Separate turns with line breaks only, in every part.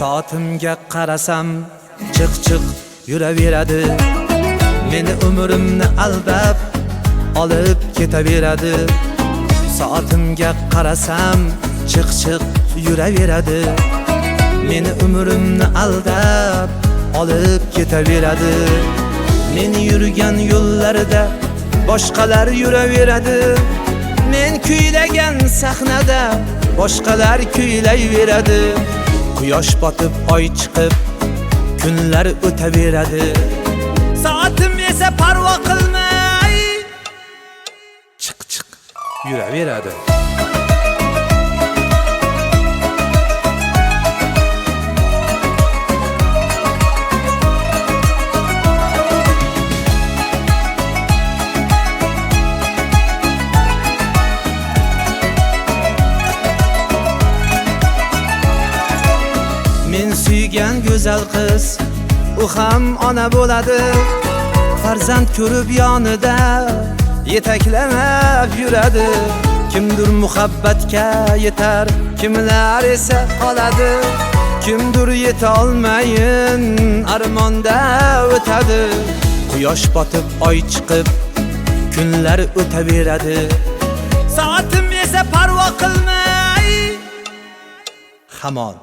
Soatimga qarasam chiq yuraveradi. Meni umrimni aldab olib ketaveradi. Soatimga qarasam chiq yuraveradi. Meni umrimni aldab olib ketaveradi. Men yurgan yo'llarda boshqalar yuraveradi. Men kuylagan sahnada boshqalar kuylayveradi. Quyosh botib oy chiqib kunlar o'taveradi. Soatim esa parvo qilmay chiq yuraveradi. Men suygan go'zal qiz u ham ona bo'ladi. Farzand ko'rib yonida yetaklanib yuradi. Kimdir muhabbatga yetar, kimlar esa qoladi. Kimdir yeta olmayin armonda o'tadi. Quyosh botib oy chiqib kunlar o'taveradi. Soatim esa parvo qilmay hamon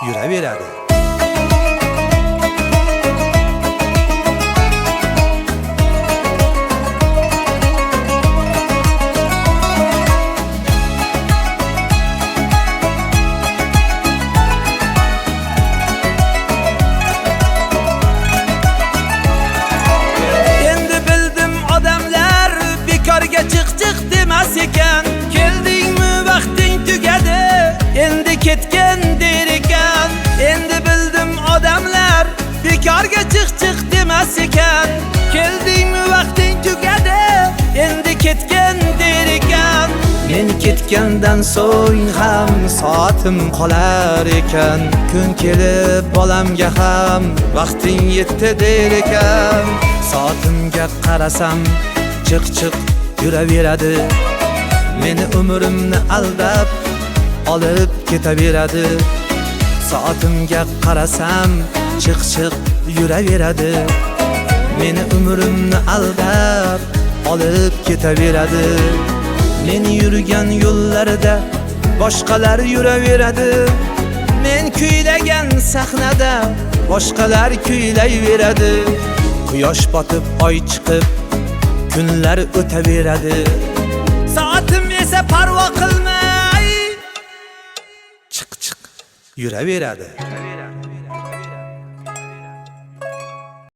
yuraveradi. Endi bildim odamlar bekorga chiq demas ekan. Keldingmi vaqting tugadi, endi ketgan der ekan. Endi bildim odamlar bekorga chiq demas ekan. Keldingmi vaqting tugadi, endi ketgan der ekan. Men ketgandan so'ng ham soatim qolar ekan. Kun kelib bolamga ham vaqting yetdi der ekan. Soatimga qarasam chiq yuraveradi. Meni umrimni aldab olib ketaveradi. Soatimga qarasam chiq yuraveradi. Meni umrimni aldab olib ketaveradi. Men yurgan yo'llarda boshqalar yuraveradi. Men kuylagan sahnada boshqalar kuylayveradi. Quyosh botib oy chiqib kunlar o'taveradi. Soatim esa parvo qilmay chiq yuraveradi.